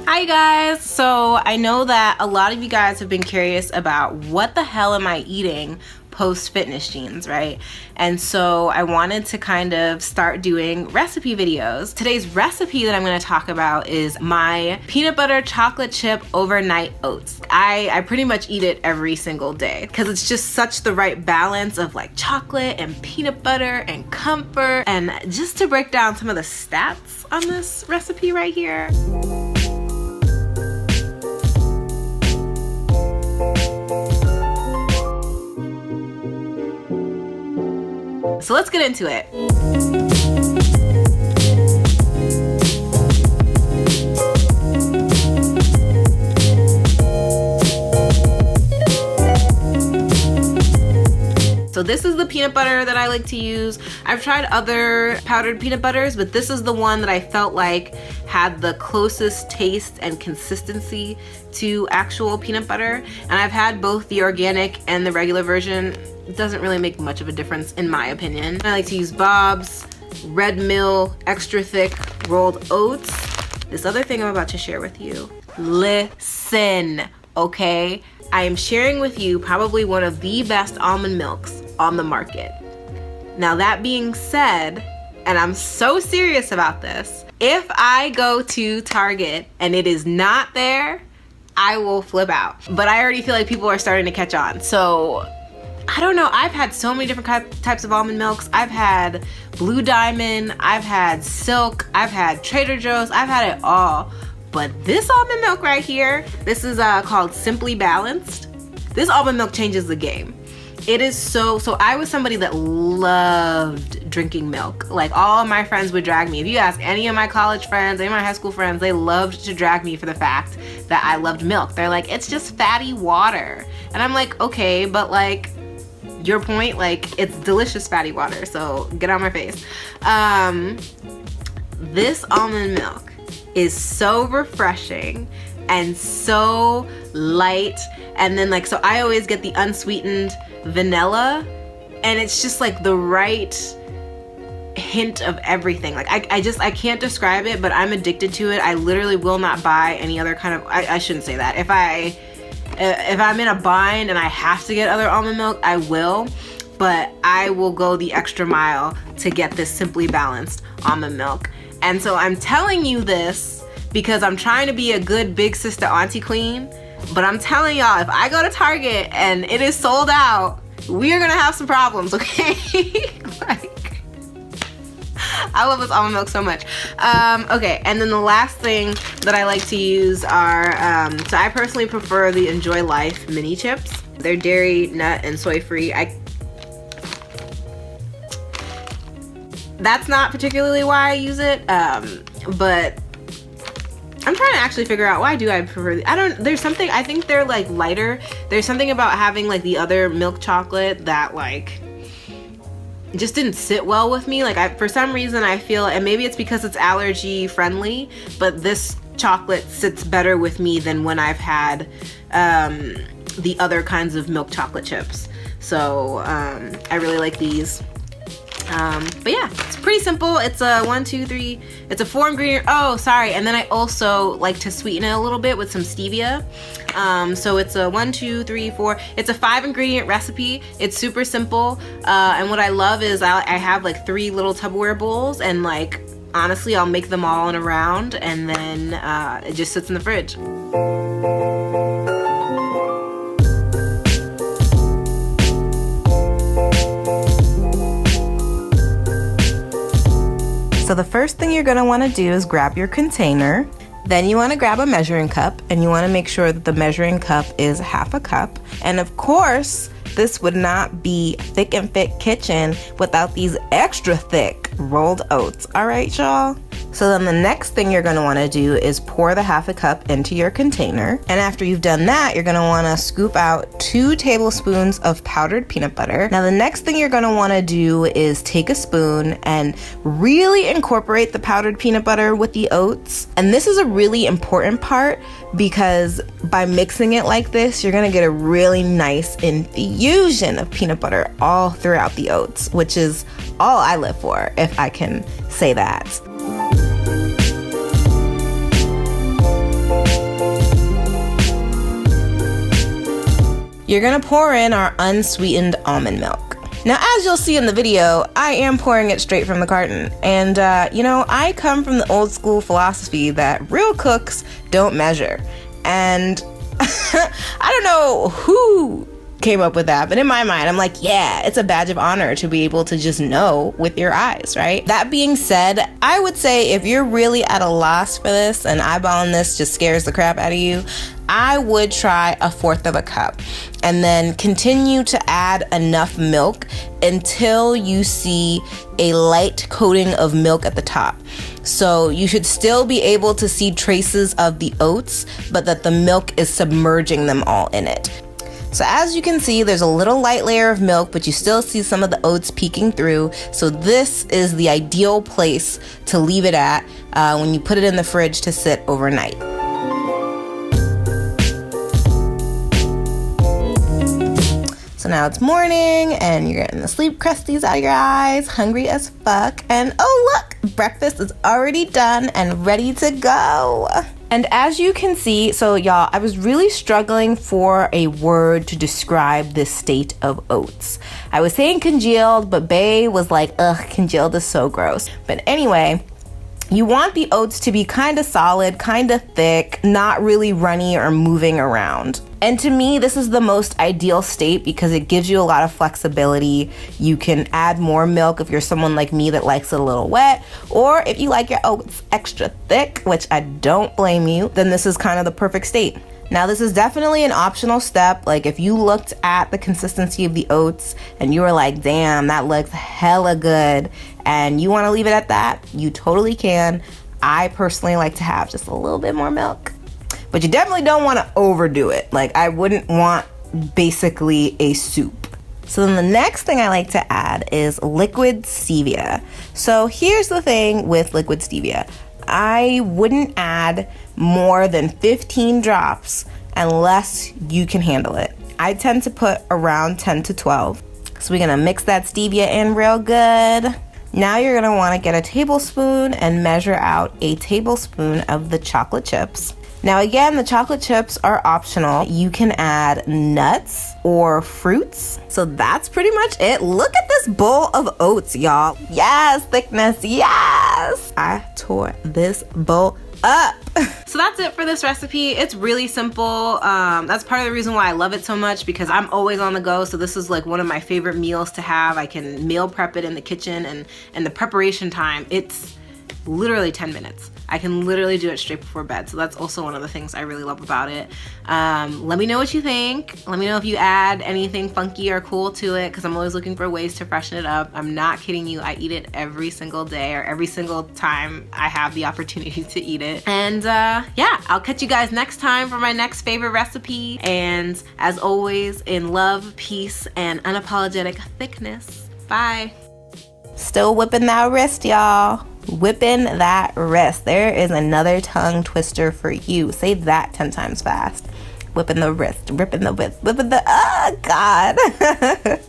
Hi guys, so I know that a lot of you guys have been curious about what the hell am I eating post fitness jeans, right? And so I wanted to kind of start doing recipe videos. Today's recipe that I'm going to talk about is my peanut butter chocolate chip overnight oats. I pretty much eat it every single day because it's just such the right balance of like chocolate and peanut butter and comfort. And just to break down some of the stats on this recipe right here. So let's get into it. So this is the peanut butter that I like to use. I've tried other powdered peanut butters, but this is the one that I felt like had the closest taste and consistency to actual peanut butter. And I've had both the organic and the regular version. It doesn't really make much of a difference in my opinion. I like to use Bob's Red Mill extra thick rolled oats. This other thing I'm about to share with you. Listen, okay? I am sharing with you probably one of the best almond milks on the market. Now that being said, and I'm so serious about this, if I go to Target and it is not there, I will flip out. But I already feel like people are starting to catch on. So I don't know, I've had so many different types of almond milks. I've had Blue Diamond, I've had Silk, I've had Trader Joe's, I've had it all. But this almond milk right here, this is called Simply Balanced. This almond milk changes the game. It is so I was somebody that loved drinking milk. Like all of my friends would drag me. If you ask any of my college friends, any of my high school friends, they loved to drag me for the fact that I loved milk. They're like, it's just fatty water. And I'm like, okay, but like, your point, like it's delicious fatty water, so get out my face. This almond milk is so refreshing and so light, and then like, so I always get the unsweetened vanilla, and it's just like the right hint of everything. Like I can't describe it, but I'm addicted to it. I literally will not buy any other kind of, I shouldn't say that. If I'm in a bind and I have to get other almond milk, I will, but I will go the extra mile to get this Simply Balanced almond milk. And so I'm telling you this because I'm trying to be a good big sister auntie queen, but I'm telling y'all, if I go to Target and it is sold out, we are gonna have some problems, okay? Like, I love this almond milk so much. Okay, and then the last thing that I like to use are, so I personally prefer the Enjoy Life mini chips. They're dairy, nut, and soy free. That's not particularly why I use it, but I'm trying to actually figure out why do I prefer there's something, I think they're like lighter. There's something about having like the other milk chocolate that like just didn't sit well with me. Like for some reason I feel, and maybe it's because it's allergy friendly, but this chocolate sits better with me than when I've had the other kinds of milk chocolate chips. So I really like these. But yeah, it's pretty simple. It's a 4 ingredient, and then I also like to sweeten it a little bit with some stevia. So it's a 4, it's a 5 ingredient recipe. It's super simple. And what I love is I have like 3 little Tupperware bowls, and like, honestly, I'll make them all in a round, and then it just sits in the fridge. So the first thing you're gonna wanna do is grab your container. Then you wanna grab a measuring cup, and you wanna make sure that the measuring cup is half a cup. And of course, this would not be Thick and Fit Kitchen without these extra thick rolled oats. All right, y'all? So then the next thing you're gonna wanna do is pour the half a cup into your container. And after you've done that, you're gonna wanna scoop out 2 tablespoons of powdered peanut butter. Now the next thing you're gonna wanna do is take a spoon and really incorporate the powdered peanut butter with the oats. And this is a really important part because by mixing it like this, you're gonna get a really nice infusion of peanut butter all throughout the oats, which is all I live for, if I can say that. you're gonna pour in our unsweetened almond milk. Now, as you'll see in the video, I am pouring it straight from the carton. And, I come from the old school philosophy that real cooks don't measure. And I don't know who came up with that, but in my mind, I'm like, yeah, it's a badge of honor to be able to just know with your eyes, right? That being said, I would say if you're really at a loss for this and eyeballing this just scares the crap out of you, I would try 1/4 cup and then continue to add enough milk until you see a light coating of milk at the top. So you should still be able to see traces of the oats, but that the milk is submerging them all in it. So as you can see, there's a little light layer of milk, but you still see some of the oats peeking through. So this is the ideal place to leave it at when you put it in the fridge to sit overnight. So now it's morning and you're getting the sleep crusties out of your eyes, hungry as fuck, and oh look, breakfast is already done and ready to go. And as you can see, so y'all, I was really struggling for a word to describe this state of oats. I was saying congealed, but Bae was like, ugh, congealed is so gross. But anyway, you want the oats to be kind of solid, kind of thick, not really runny or moving around. And to me, this is the most ideal state because it gives you a lot of flexibility. You can add more milk if you're someone like me that likes it a little wet, or if you like your oats extra thick, which I don't blame you, then this is kind of the perfect state. Now, this is definitely an optional step. Like if you looked at the consistency of the oats and you were like, damn, that looks hella good, and you want to leave it at that, you totally can. I personally like to have just a little bit more milk, but you definitely don't want to overdo it. Like I wouldn't want basically a soup. So then the next thing I like to add is liquid stevia. So here's the thing with liquid stevia. I wouldn't add more than 15 drops unless you can handle it. I tend to put around 10 to 12. So we're gonna mix that stevia in real good. Now you're gonna wanna get a tablespoon and measure out a tablespoon of the chocolate chips. Now again, the chocolate chips are optional. You can add nuts or fruits. So that's pretty much it. Look at this bowl of oats, y'all. Yes, thickness, yes. I tore this bowl up. So that's it for this recipe. It's really simple. That's part of the reason why I love it so much, because I'm always on the go. So this is like one of my favorite meals to have. I can meal prep it in the kitchen, and the preparation time, it's literally 10 minutes. I can literally do it straight before bed. So that's also one of the things I really love about it. Let me know what you think. Let me know if you add anything funky or cool to it, because I'm always looking for ways to freshen it up. I'm not kidding you. I eat it every single day, or every single time I have the opportunity to eat it. And yeah, I'll catch you guys next time for my next favorite recipe. And as always, in love, peace, and unapologetic thickness. Bye. Still whipping that wrist, y'all. Whipping that wrist. There is another tongue twister for you. Say that 10 times fast. Whipping the wrist, ripping the whip, whipping the, oh God.